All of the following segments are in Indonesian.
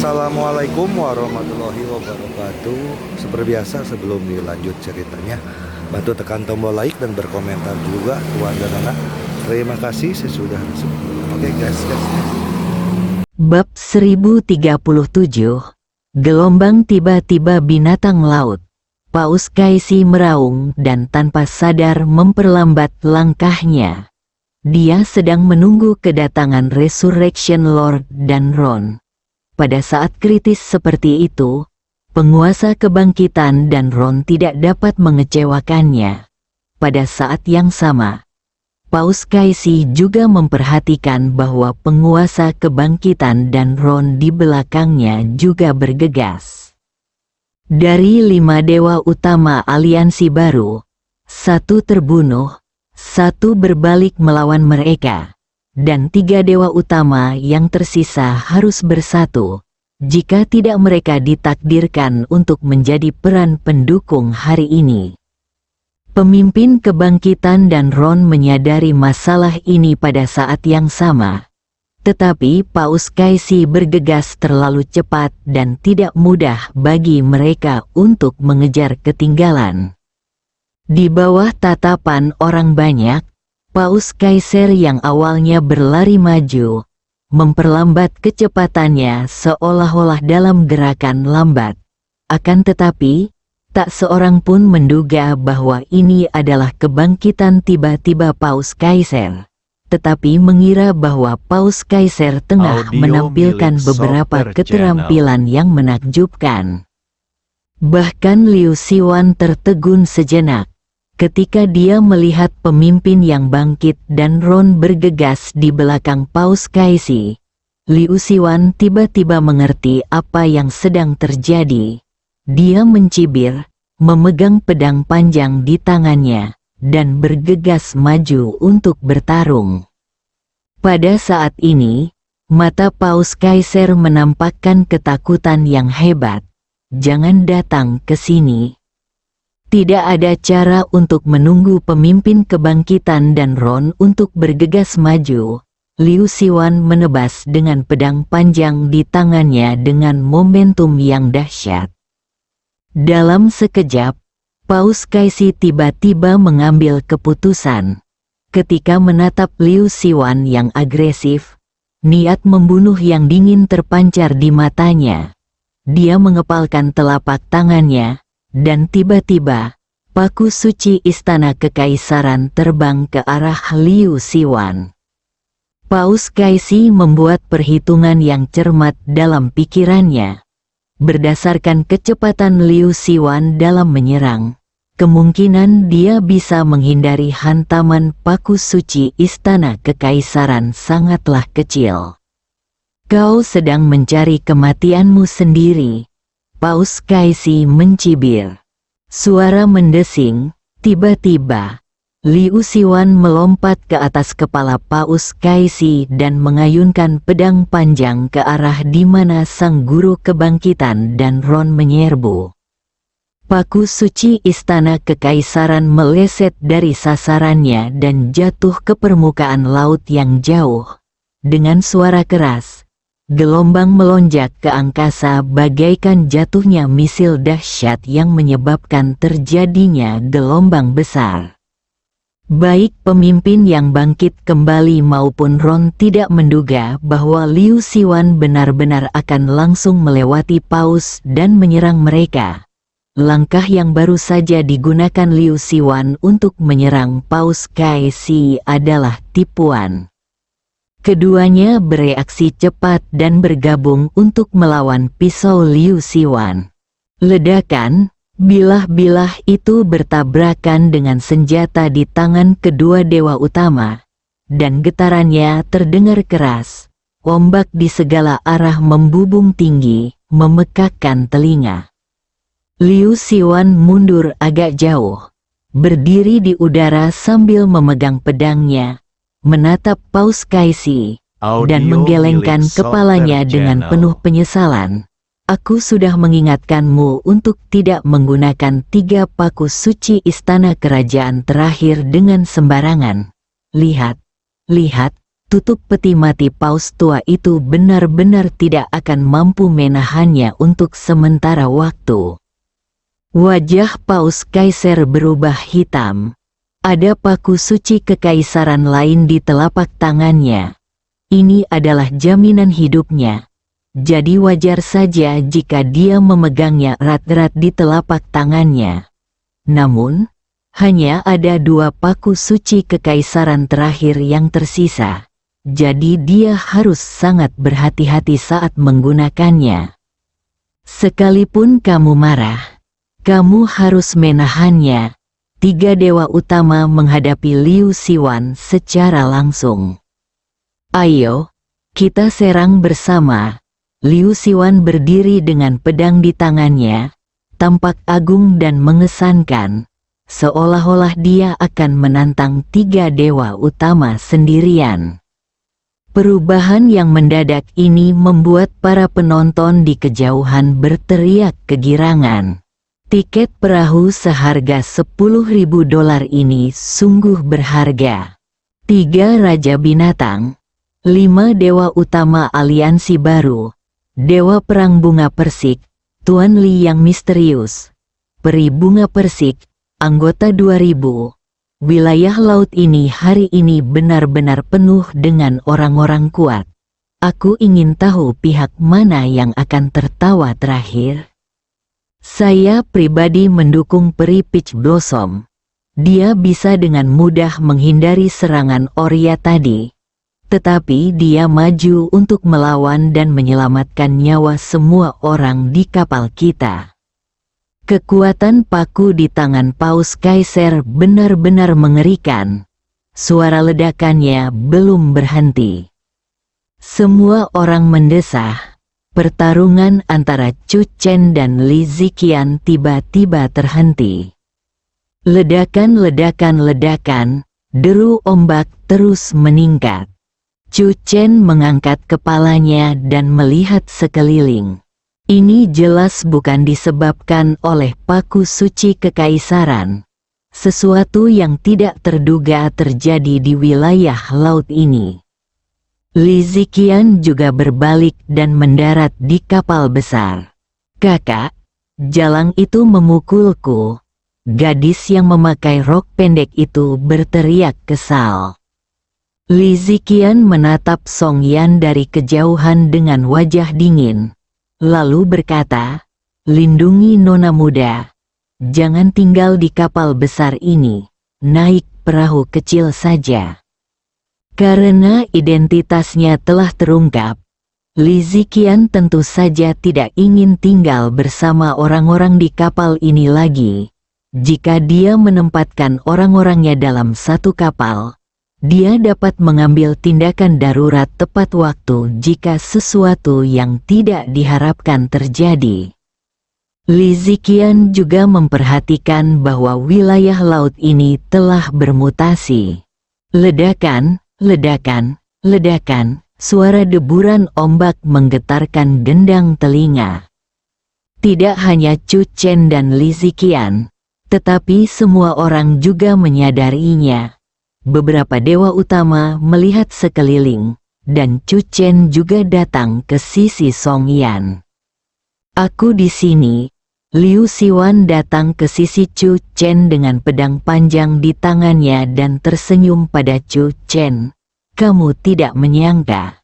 Assalamualaikum warahmatullahi wabarakatuh. Seperti biasa sebelum dilanjut ceritanya, bantu tekan tombol like dan berkomentar juga tuan dan anak. Terima kasih sesudah Oke guys. Bab 1037. Gelombang tiba-tiba binatang laut. Paus Kaisi meraung dan tanpa sadar memperlambat langkahnya. Dia sedang menunggu kedatangan Resurrection Lord dan Ron. Pada saat kritis seperti itu, penguasa kebangkitan dan Ron tidak dapat mengecewakannya. Pada saat yang sama, Paus Kaisi juga memperhatikan bahwa penguasa kebangkitan dan Ron di belakangnya juga bergegas. Dari 5 dewa utama aliansi baru, 1 terbunuh, 1 berbalik melawan mereka. Dan 3 dewa utama yang tersisa harus bersatu, jika tidak mereka ditakdirkan untuk menjadi peran pendukung hari ini. Pemimpin kebangkitan dan Ron menyadari masalah ini pada saat yang sama. Tetapi Paus Kaisi bergegas terlalu cepat dan tidak mudah bagi mereka untuk mengejar ketinggalan. Di bawah tatapan orang banyak, Paus Kaiser yang awalnya berlari maju, memperlambat kecepatannya seolah-olah dalam gerakan lambat. Akan tetapi, tak seorang pun menduga bahwa ini adalah kebangkitan tiba-tiba Paus Kaiser, tetapi mengira bahwa Paus Kaiser tengah menampilkan beberapa keterampilan yang menakjubkan. Bahkan Liu Siwan tertegun sejenak ketika dia melihat pemimpin yang bangkit dan Ron bergegas di belakang Paus Kaisi. Liu Siwan tiba-tiba mengerti apa yang sedang terjadi. Dia mencibir, memegang pedang panjang di tangannya, dan bergegas maju untuk bertarung. Pada saat ini, mata Paus Kaiser menampakkan ketakutan yang hebat. "Jangan datang ke sini." Tidak ada cara untuk menunggu pemimpin kebangkitan dan Ron untuk bergegas maju. Liu Siwan menebas dengan pedang panjang di tangannya dengan momentum yang dahsyat. Dalam sekejap, Paus Kaisi tiba-tiba mengambil keputusan. Ketika menatap Liu Siwan yang agresif, niat membunuh yang dingin terpancar di matanya. Dia mengepalkan telapak tangannya, dan tiba-tiba, paku suci istana kekaisaran terbang ke arah Liu Siwan. Paus Kaisi membuat perhitungan yang cermat dalam pikirannya. Berdasarkan kecepatan Liu Siwan dalam menyerang, kemungkinan dia bisa menghindari hantaman paku suci istana kekaisaran sangatlah kecil. "Kau sedang mencari kematianmu sendiri," Paus Kaisi mencibir. Suara mendesing, tiba-tiba, Liu Siwan melompat ke atas kepala Paus Kaisi dan mengayunkan pedang panjang ke arah di mana sang guru kebangkitan dan Ron menyerbu. Paku suci istana kekaisaran meleset dari sasarannya dan jatuh ke permukaan laut yang jauh. Dengan suara keras, gelombang melonjak ke angkasa bagaikan jatuhnya misil dahsyat yang menyebabkan terjadinya gelombang besar. Baik pemimpin yang bangkit kembali maupun Ron tidak menduga bahwa Liu Siwan benar-benar akan langsung melewati Paus dan menyerang mereka. Langkah yang baru saja digunakan Liu Siwan untuk menyerang Paus Kaisi adalah tipuan. Keduanya bereaksi cepat dan bergabung untuk melawan pisau Liu Siwan. Ledakan, bilah-bilah itu bertabrakan dengan senjata di tangan kedua dewa utama, dan getarannya terdengar keras. Ombak di segala arah membubung tinggi, memekakkan telinga. Liu Siwan mundur agak jauh, berdiri di udara sambil memegang pedangnya, menatap Paus Kaisi, dan menggelengkan kepalanya dengan penuh penyesalan. "Aku sudah mengingatkanmu untuk tidak menggunakan 3 paku suci istana kerajaan terakhir dengan sembarangan. Lihat, tutup peti mati paus tua itu benar-benar tidak akan mampu menahannya untuk sementara waktu. Wajah paus kaiser berubah hitam. Ada paku suci kekaisaran lain di telapak tangannya. Ini adalah jaminan hidupnya. Jadi wajar saja jika dia memegangnya erat-erat di telapak tangannya. Namun, hanya ada 2 paku suci kekaisaran terakhir yang tersisa. Jadi dia harus sangat berhati-hati saat menggunakannya. Sekalipun kamu marah, kamu harus menahannya. 3 dewa utama menghadapi Liu Siwan secara langsung. Ayo, kita serang bersama. Liu Siwan berdiri dengan pedang di tangannya, tampak agung dan mengesankan, seolah-olah dia akan menantang 3 dewa utama sendirian. Perubahan yang mendadak ini membuat para penonton di kejauhan berteriak kegirangan. Tiket perahu seharga $10.000 ini sungguh berharga. 3 Raja Binatang, 5 Dewa Utama Aliansi Baru, Dewa Perang Bunga Persik, Tuan Li yang misterius, Peri Bunga Persik, anggota 2000. Wilayah laut ini hari ini benar-benar penuh dengan orang-orang kuat. Aku ingin tahu pihak mana yang akan tertawa terakhir. Saya pribadi mendukung Peri Peach Blossom. Dia bisa dengan mudah menghindari serangan Oria tadi. Tetapi dia maju untuk melawan dan menyelamatkan nyawa semua orang di kapal kita. Kekuatan paku di tangan Paus Kaiser benar-benar mengerikan. Suara ledakannya belum berhenti. Semua orang mendesah. Pertarungan antara Chu Chen dan Li Ziqian tiba-tiba terhenti. Ledakan, deru ombak terus meningkat. Chu Chen mengangkat kepalanya dan melihat sekeliling. Ini jelas bukan disebabkan oleh paku suci kekaisaran. Sesuatu yang tidak terduga terjadi di wilayah laut ini. Li Ziqian juga berbalik dan mendarat di kapal besar. Kakak, jalang itu memukulku. Gadis yang memakai rok pendek itu berteriak kesal. Li Ziqian menatap Song Yan dari kejauhan dengan wajah dingin. Lalu berkata, lindungi nona muda. Jangan tinggal di kapal besar ini. Naik perahu kecil saja. Karena identitasnya telah terungkap, Li Ziqian tentu saja tidak ingin tinggal bersama orang-orang di kapal ini lagi. Jika dia menempatkan orang-orangnya dalam satu kapal, dia dapat mengambil tindakan darurat tepat waktu jika sesuatu yang tidak diharapkan terjadi. Li Ziqian juga memperhatikan bahwa wilayah laut ini telah bermutasi. Ledakan, suara deburan ombak menggetarkan gendang telinga. Tidak hanya Chu Chen dan Li Ziqian, tetapi semua orang juga menyadarinya. Beberapa dewa utama melihat sekeliling, dan Chu Chen juga datang ke sisi Song Yan. Aku di sini. Liu Siwan datang ke sisi Chu Chen dengan pedang panjang di tangannya dan tersenyum pada Chu Chen. Kamu tidak menyangka.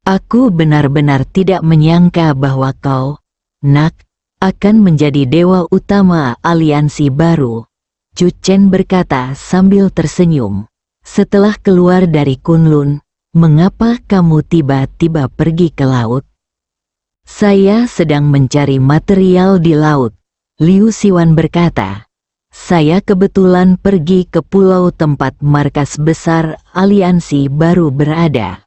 Aku benar-benar tidak menyangka bahwa kau, nak, akan menjadi dewa utama aliansi baru. Chu Chen berkata sambil tersenyum. Setelah keluar dari Kunlun, mengapa kamu tiba-tiba pergi ke laut? Saya sedang mencari material di laut. Liu Siwan berkata. Saya kebetulan pergi ke pulau tempat markas besar aliansi baru berada.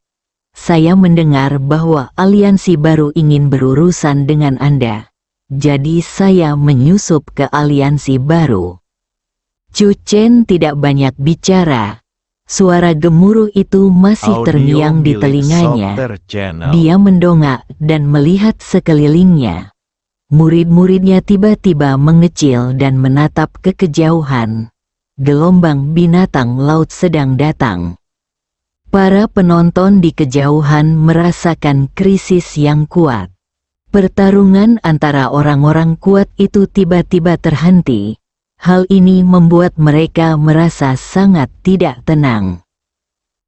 Saya mendengar bahwa aliansi baru ingin berurusan dengan Anda. Jadi saya menyusup ke aliansi baru. Chu Chen tidak banyak bicara. Suara gemuruh itu masih terngiang di telinganya. Dia mendongak dan melihat sekelilingnya. Murid-muridnya tiba-tiba mengecil dan menatap ke kejauhan. Gelombang binatang laut sedang datang. Para penonton di kejauhan merasakan krisis yang kuat. Pertarungan antara orang-orang kuat itu tiba-tiba terhenti. Hal ini membuat mereka merasa sangat tidak tenang.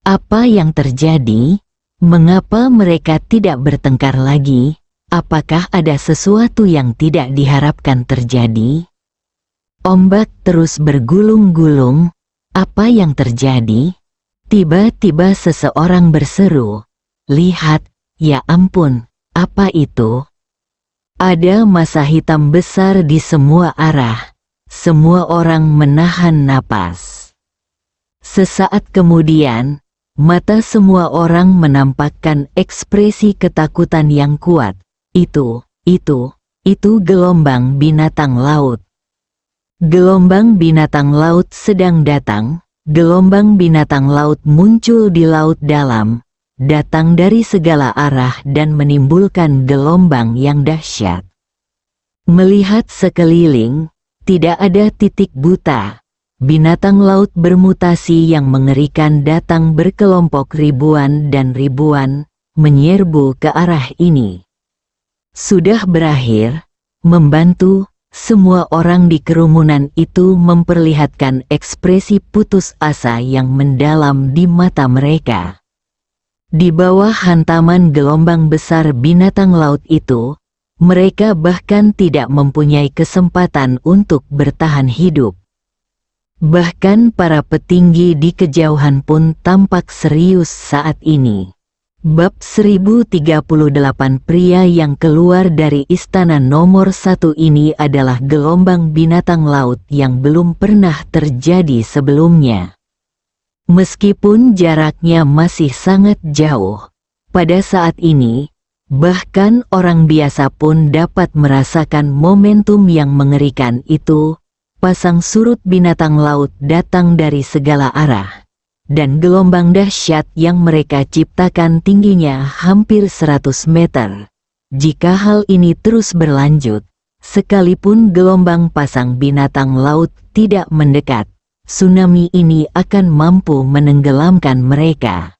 Apa yang terjadi? Mengapa mereka tidak bertengkar lagi? Apakah ada sesuatu yang tidak diharapkan terjadi? Ombak terus bergulung-gulung. Apa yang terjadi? Tiba-tiba seseorang berseru, "Lihat, ya ampun, apa itu?" Ada massa hitam besar di semua arah. Semua orang menahan napas. Sesaat kemudian, mata semua orang menampakkan ekspresi ketakutan yang kuat. Itu gelombang binatang laut. Gelombang binatang laut sedang datang. Gelombang binatang laut muncul di laut dalam, datang dari segala arah dan menimbulkan gelombang yang dahsyat. Melihat sekeliling, tidak ada titik buta. Binatang laut bermutasi yang mengerikan datang berkelompok ribuan dan ribuan, menyerbu ke arah ini. Sudah berakhir, membantu. Semua orang di kerumunan itu memperlihatkan ekspresi putus asa yang mendalam di mata mereka. Di bawah hantaman gelombang besar binatang laut itu, mereka bahkan tidak mempunyai kesempatan untuk bertahan hidup. Bahkan para petinggi di kejauhan pun tampak serius saat ini. Bab 1038. Pria yang keluar dari istana nomor 1 ini adalah gelombang binatang laut yang belum pernah terjadi sebelumnya. Meskipun jaraknya masih sangat jauh, pada saat ini, bahkan orang biasa pun dapat merasakan momentum yang mengerikan itu. Pasang surut binatang laut datang dari segala arah. Dan gelombang dahsyat yang mereka ciptakan tingginya hampir 100 meter. Jika hal ini terus berlanjut, sekalipun gelombang pasang binatang laut tidak mendekat, tsunami ini akan mampu menenggelamkan mereka.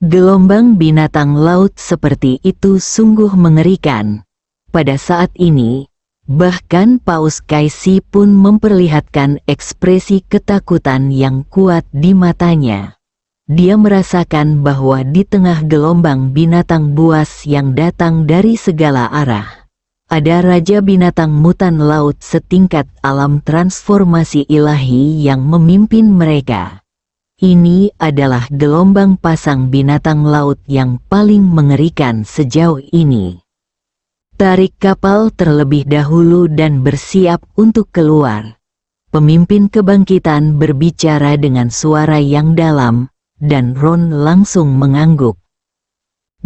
Gelombang binatang laut seperti itu sungguh mengerikan. Pada saat ini, bahkan Paus Kaisi pun memperlihatkan ekspresi ketakutan yang kuat di matanya. Dia merasakan bahwa di tengah gelombang binatang buas yang datang dari segala arah, ada raja binatang mutan laut setingkat alam transformasi ilahi yang memimpin mereka. Ini adalah gelombang pasang binatang laut yang paling mengerikan sejauh ini. Tarik kapal terlebih dahulu dan bersiap untuk keluar. Pemimpin kebangkitan berbicara dengan suara yang dalam, dan Ron langsung mengangguk.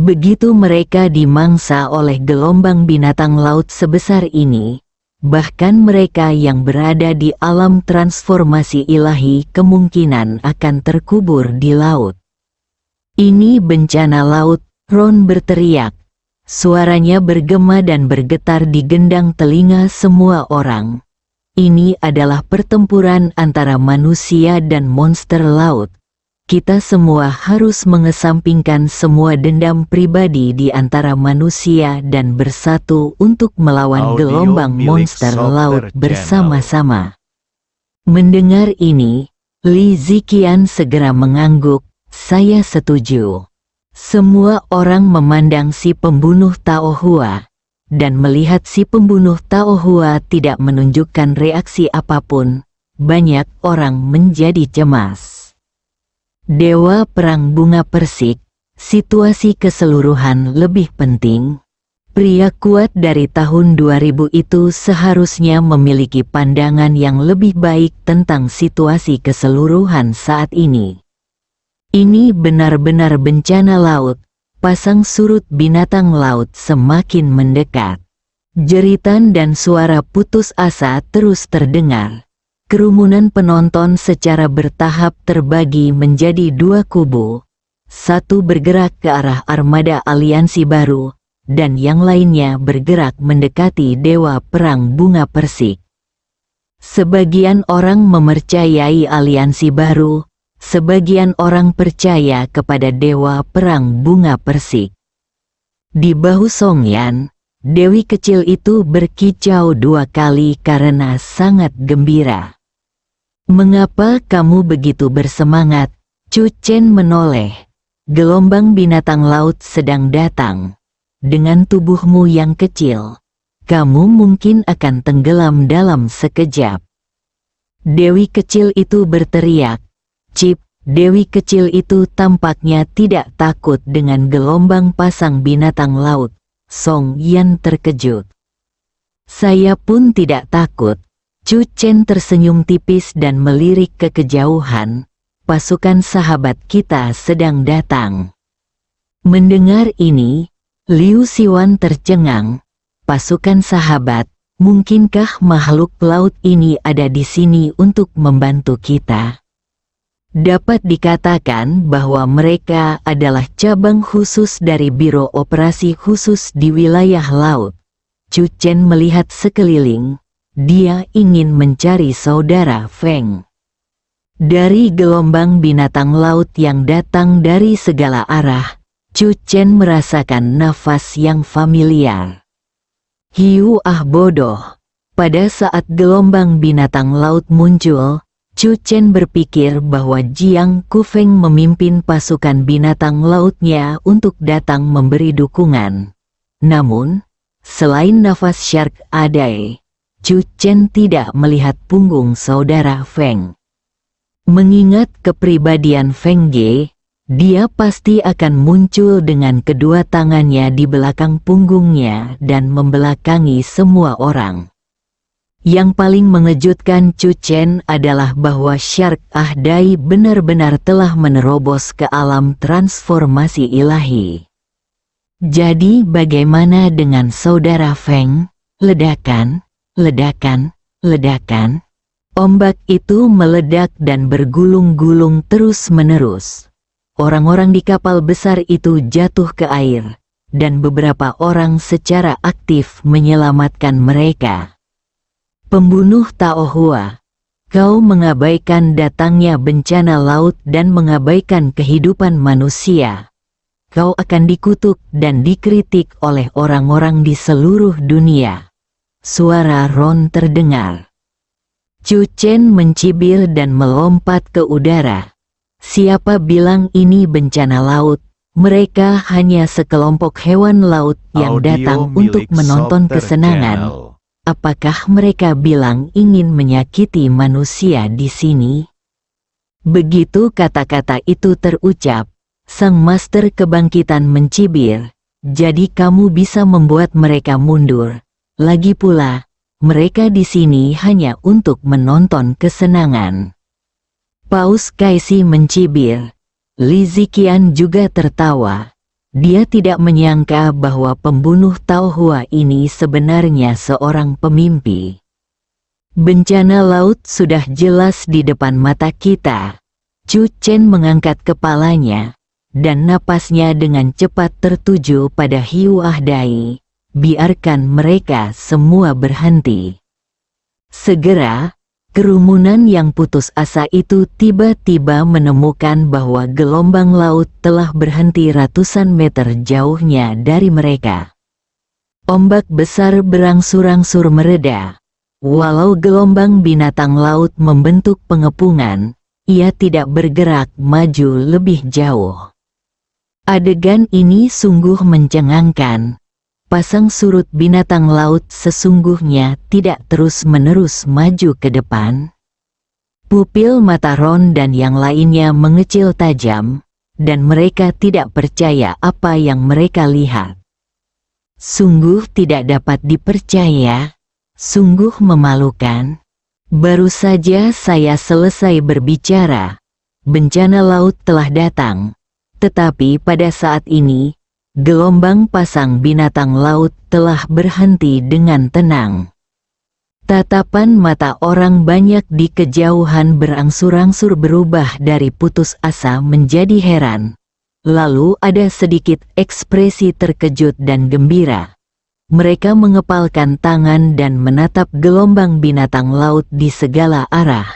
Begitu mereka dimangsa oleh gelombang binatang laut sebesar ini, bahkan mereka yang berada di alam transformasi ilahi kemungkinan akan terkubur di laut. "Ini bencana laut," Ron berteriak. Suaranya bergema dan bergetar di gendang telinga semua orang. Ini adalah pertempuran antara manusia dan monster laut. Kita semua harus mengesampingkan semua dendam pribadi di antara manusia dan bersatu untuk melawan gelombang monster laut bersama-sama. Mendengar ini, Li Ziqian segera mengangguk, "Saya setuju." Semua orang memandang si pembunuh Tao Hua, dan melihat si pembunuh Tao Hua tidak menunjukkan reaksi apapun, banyak orang menjadi cemas. Dewa Perang Bunga Persik, situasi keseluruhan lebih penting. Pria kuat dari tahun 2000 itu seharusnya memiliki pandangan yang lebih baik tentang situasi keseluruhan saat ini. Ini benar-benar bencana laut. Pasang surut binatang laut semakin mendekat. Jeritan dan suara putus asa terus terdengar. Kerumunan penonton secara bertahap terbagi menjadi dua kubu. Satu bergerak ke arah armada aliansi baru, dan yang lainnya bergerak mendekati Dewa Perang Bunga Persik. Sebagian orang mempercayai aliansi baru, sebagian orang percaya kepada dewa perang bunga persik. Di bahu Songyan, dewi kecil itu berkicau 2 kali karena sangat gembira. "Mengapa kamu begitu bersemangat?" Chu Chen menoleh. "Gelombang binatang laut sedang datang. Dengan tubuhmu yang kecil, kamu mungkin akan tenggelam dalam sekejap." Dewi kecil itu berteriak. "Cip!" Dewi kecil itu tampaknya tidak takut dengan gelombang pasang binatang laut. Song Yan terkejut. "Saya pun tidak takut." Chu Chen tersenyum tipis dan melirik ke kejauhan. "Pasukan sahabat kita sedang datang." Mendengar ini, Liu Siwan tercengang. "Pasukan sahabat, mungkinkah makhluk laut ini ada di sini untuk membantu kita?" Dapat dikatakan bahwa mereka adalah cabang khusus dari Biro Operasi Khusus di wilayah laut. Chu Chen melihat sekeliling. Dia ingin mencari saudara Feng. Dari gelombang binatang laut yang datang dari segala arah, Chu Chen merasakan nafas yang familiar. Hiu bodoh. Pada saat gelombang binatang laut muncul, Chu Chen berpikir bahwa Jiang Kufeng memimpin pasukan binatang lautnya untuk datang memberi dukungan. Namun, selain nafas Shark Adai, Chu Chen tidak melihat punggung saudara Feng. Mengingat kepribadian Feng Ge, dia pasti akan muncul dengan kedua tangannya di belakang punggungnya dan membelakangi semua orang. Yang paling mengejutkan Chu Chen adalah bahwa Shark Adai benar-benar telah menerobos ke alam transformasi ilahi. Jadi bagaimana dengan saudara Feng? Ledakan, ledakan, ledakan. Ombak itu meledak dan bergulung-gulung terus-menerus. Orang-orang di kapal besar itu jatuh ke air, dan beberapa orang secara aktif menyelamatkan mereka. "Pembunuh Taohua, kau mengabaikan datangnya bencana laut dan mengabaikan kehidupan manusia. Kau akan dikutuk dan dikritik oleh orang-orang di seluruh dunia." Suara Ron terdengar. Chu Chen mencibir dan melompat ke udara. "Siapa bilang ini bencana laut? Mereka hanya sekelompok hewan laut yang datang untuk menonton kesenangan. Apakah mereka bilang ingin menyakiti manusia di sini?" Begitu kata-kata itu terucap, sang master kebangkitan mencibir. "Jadi kamu bisa membuat mereka mundur. Lagi pula, mereka di sini hanya untuk menonton kesenangan." Paus Kaisi mencibir. Li Ziqian juga tertawa. Dia tidak menyangka bahwa pembunuh Taohua ini sebenarnya seorang pemimpi. "Bencana laut sudah jelas di depan mata kita." Chu Chen mengangkat kepalanya, dan napasnya dengan cepat tertuju pada hiu Dai. "Biarkan mereka semua berhenti." Segera, kerumunan yang putus asa itu tiba-tiba menemukan bahwa gelombang laut telah berhenti ratusan meter jauhnya dari mereka. Ombak besar berangsur-angsur mereda. Walau gelombang binatang laut membentuk pengepungan, ia tidak bergerak maju lebih jauh. Adegan ini sungguh mencengangkan. Pasang surut binatang laut sesungguhnya tidak terus-menerus maju ke depan. Pupil mata Ron dan yang lainnya mengecil tajam, dan mereka tidak percaya apa yang mereka lihat. Sungguh tidak dapat dipercaya, sungguh memalukan. Baru saja saya selesai berbicara, bencana laut telah datang, tetapi pada saat ini, gelombang pasang binatang laut telah berhenti dengan tenang. Tatapan mata orang banyak di kejauhan berangsur-angsur berubah dari putus asa menjadi heran. Lalu ada sedikit ekspresi terkejut dan gembira. Mereka mengepalkan tangan dan menatap gelombang binatang laut di segala arah.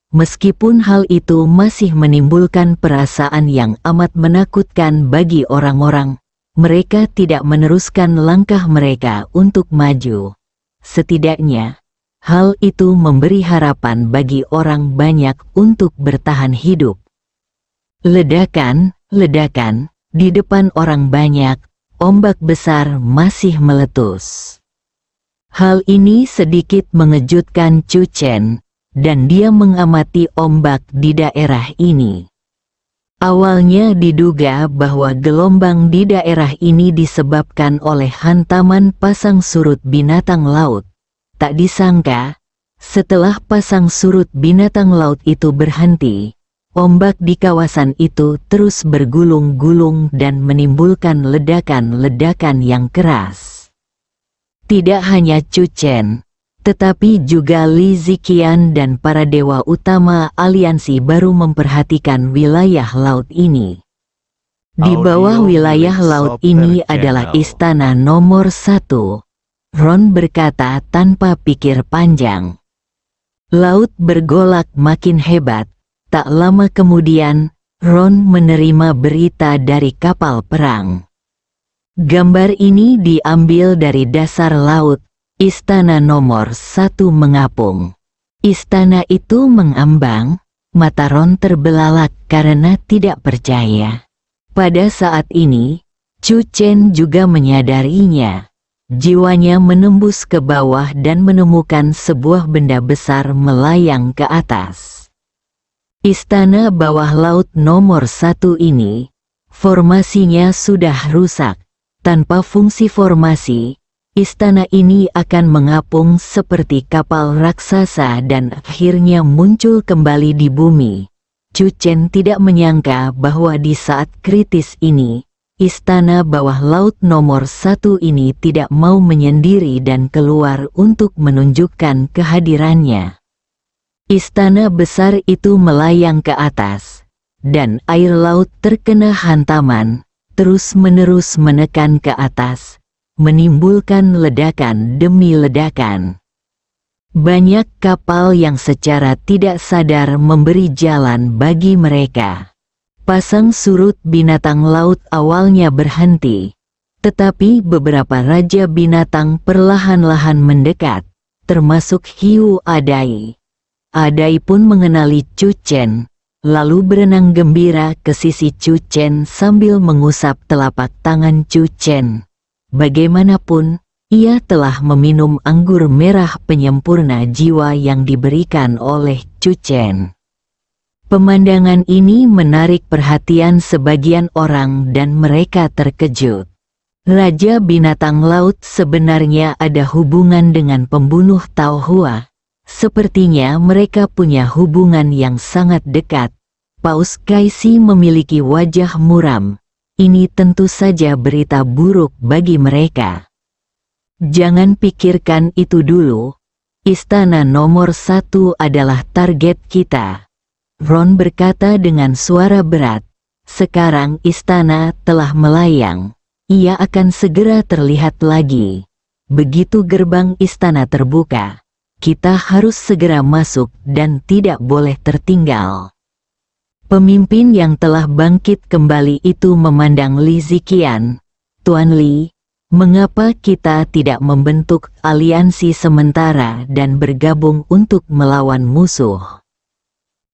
Meskipun hal itu masih menimbulkan perasaan yang amat menakutkan bagi orang-orang, mereka tidak meneruskan langkah mereka untuk maju. Setidaknya, hal itu memberi harapan bagi orang banyak untuk bertahan hidup. Ledakan, ledakan, di depan orang banyak, ombak besar masih meletus. Hal ini sedikit mengejutkan Chu Chen, dan dia mengamati ombak di daerah ini. Awalnya diduga bahwa gelombang di daerah ini disebabkan oleh hantaman pasang surut binatang laut. Tak disangka, setelah pasang surut binatang laut itu berhenti, ombak di kawasan itu terus bergulung-gulung dan menimbulkan ledakan-ledakan yang keras. Tidak hanya Chu Chen, tetapi juga Li Ziqian dan para dewa utama aliansi baru memperhatikan wilayah laut ini. Di bawah wilayah laut ini adalah istana nomor 1. Ron berkata tanpa pikir panjang. Laut bergolak makin hebat. Tak lama kemudian, Ron menerima berita dari kapal perang. Gambar ini diambil dari dasar laut. Istana nomor 1 mengapung. Istana itu mengambang, mata Ron terbelalak karena tidak percaya. Pada saat ini, Chu Chen juga menyadarinya. Jiwanya menembus ke bawah dan menemukan sebuah benda besar melayang ke atas. Istana bawah laut nomor 1 ini, formasinya sudah rusak. Tanpa fungsi formasi, istana ini akan mengapung seperti kapal raksasa dan akhirnya muncul kembali di bumi. Chu Chen tidak menyangka bahwa di saat kritis ini, istana bawah laut nomor 1 ini tidak mau menyendiri dan keluar untuk menunjukkan kehadirannya. Istana besar itu melayang ke atas, dan air laut terkena hantaman, terus-menerus menekan ke atas, menimbulkan ledakan demi ledakan. Banyak kapal yang secara tidak sadar memberi jalan bagi mereka. Pasang surut binatang laut awalnya berhenti, tetapi beberapa raja binatang perlahan-lahan mendekat, termasuk Hiu Adai. Adai pun mengenali Chu Chen, lalu berenang gembira ke sisi Chu Chen sambil mengusap telapak tangan Chu Chen. Bagaimanapun, ia telah meminum anggur merah penyempurna jiwa yang diberikan oleh Chu Chen. Pemandangan ini menarik perhatian sebagian orang dan mereka terkejut. Raja binatang laut sebenarnya ada hubungan dengan pembunuh Tao Hua. Sepertinya mereka punya hubungan yang sangat dekat. Paus Kaisi memiliki wajah muram. Ini tentu saja berita buruk bagi mereka. Jangan pikirkan itu dulu. Istana nomor 1 adalah target kita. Ron berkata dengan suara berat. Sekarang istana telah melayang. Ia akan segera terlihat lagi. Begitu gerbang istana terbuka, kita harus segera masuk dan tidak boleh tertinggal. Pemimpin yang telah bangkit kembali itu memandang Li Ziqian. Tuan Li, mengapa kita tidak membentuk aliansi sementara dan bergabung untuk melawan musuh?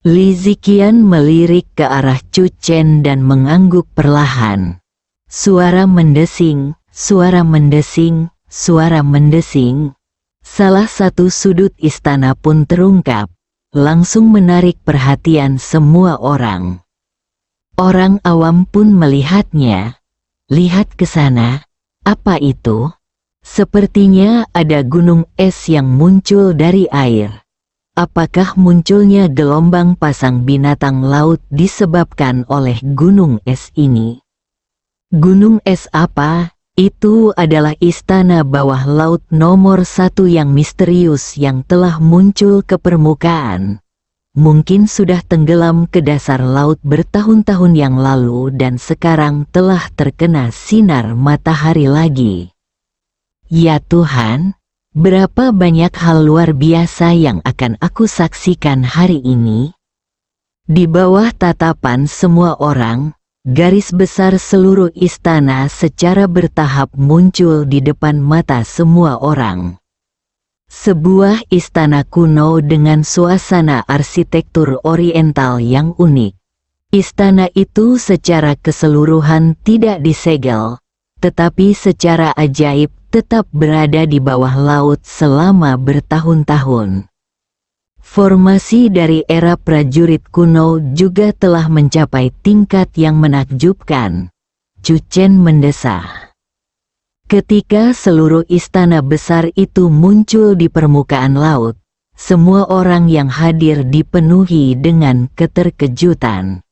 Li Ziqian melirik ke arah Chu Chen dan mengangguk perlahan. Suara mendesing, suara mendesing, suara mendesing. Salah satu sudut istana pun terungkap, langsung menarik perhatian semua orang. Orang awam pun melihatnya. Lihat ke sana, apa itu? Sepertinya ada gunung es yang muncul dari air. Apakah munculnya gelombang pasang binatang laut disebabkan oleh gunung es ini? Gunung es apa? Itu adalah istana bawah laut nomor 1 yang misterius yang telah muncul ke permukaan. Mungkin sudah tenggelam ke dasar laut bertahun-tahun yang lalu dan sekarang telah terkena sinar matahari lagi. Ya Tuhan, Berapa banyak hal luar biasa yang akan aku saksikan hari ini? Di bawah tatapan semua orang, garis besar seluruh istana secara bertahap muncul di depan mata semua orang. Sebuah istana kuno dengan suasana arsitektur oriental yang unik. Istana itu secara keseluruhan tidak disegel, tetapi secara ajaib tetap berada di bawah laut selama bertahun-tahun. Formasi dari era prajurit kuno juga telah mencapai tingkat yang menakjubkan. Chu Chen mendesah. Ketika seluruh istana besar itu muncul di permukaan laut, semua orang yang hadir dipenuhi dengan keterkejutan.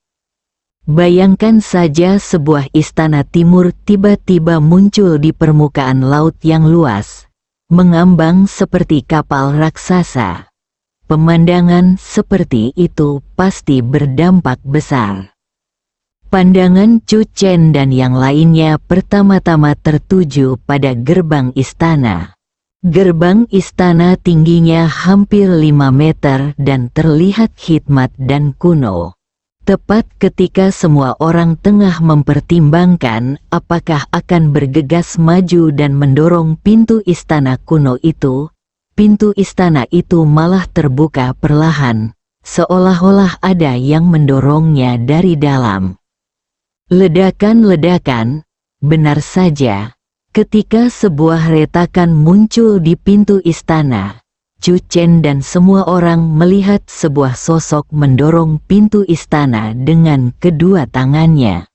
Bayangkan saja sebuah istana timur tiba-tiba muncul di permukaan laut yang luas, mengambang seperti kapal raksasa. Pemandangan seperti itu pasti berdampak besar. Pandangan Chu Chen dan yang lainnya pertama-tama tertuju pada gerbang istana. Gerbang istana tingginya hampir 5 meter dan terlihat khidmat dan kuno. Tepat ketika semua orang tengah mempertimbangkan apakah akan bergegas maju dan mendorong pintu istana kuno itu, pintu istana itu malah terbuka perlahan, seolah-olah ada yang mendorongnya dari dalam. Ledakan-ledakan, benar saja, ketika sebuah retakan muncul di pintu istana. Chu Chen dan semua orang melihat sebuah sosok mendorong pintu istana dengan kedua tangannya.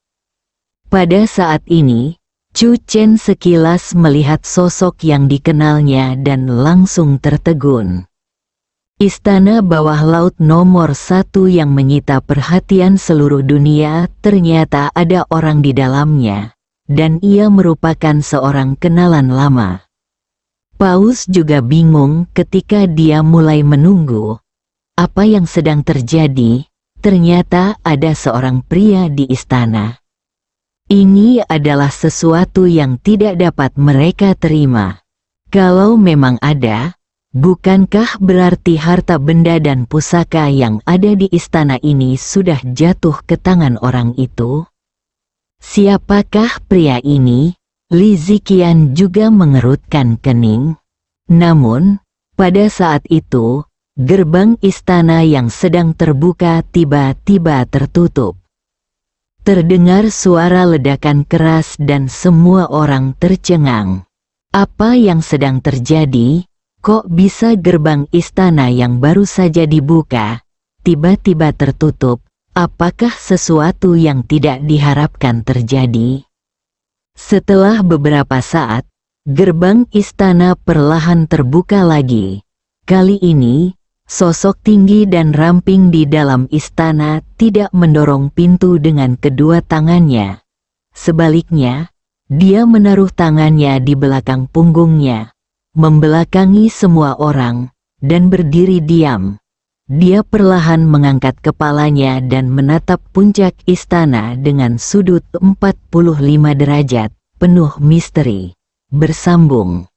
Pada saat ini, Chu Chen sekilas melihat sosok yang dikenalnya dan langsung tertegun. Istana bawah laut nomor 1 yang menyita perhatian seluruh dunia ternyata ada orang di dalamnya, dan ia merupakan seorang kenalan lama. Paus juga bingung ketika dia mulai menunggu. Apa yang sedang terjadi? Ternyata ada seorang pria di istana. Ini adalah sesuatu yang tidak dapat mereka terima. Kalau memang ada, bukankah berarti harta benda dan pusaka yang ada di istana ini sudah jatuh ke tangan orang itu? Siapakah pria ini? Li Ziqian juga mengerutkan kening. Namun, pada saat itu, gerbang istana yang sedang terbuka tiba-tiba tertutup. Terdengar suara ledakan keras dan semua orang tercengang. Apa yang sedang terjadi? Kok bisa gerbang istana yang baru saja dibuka, tiba-tiba tertutup? Apakah sesuatu yang tidak diharapkan terjadi? Setelah beberapa saat, gerbang istana perlahan terbuka lagi. Kali ini, sosok tinggi dan ramping di dalam istana tidak mendorong pintu dengan kedua tangannya. Sebaliknya, dia menaruh tangannya di belakang punggungnya, membelakangi semua orang, dan berdiri diam. Dia perlahan mengangkat kepalanya dan menatap puncak istana dengan sudut 45 derajat, penuh misteri. Bersambung.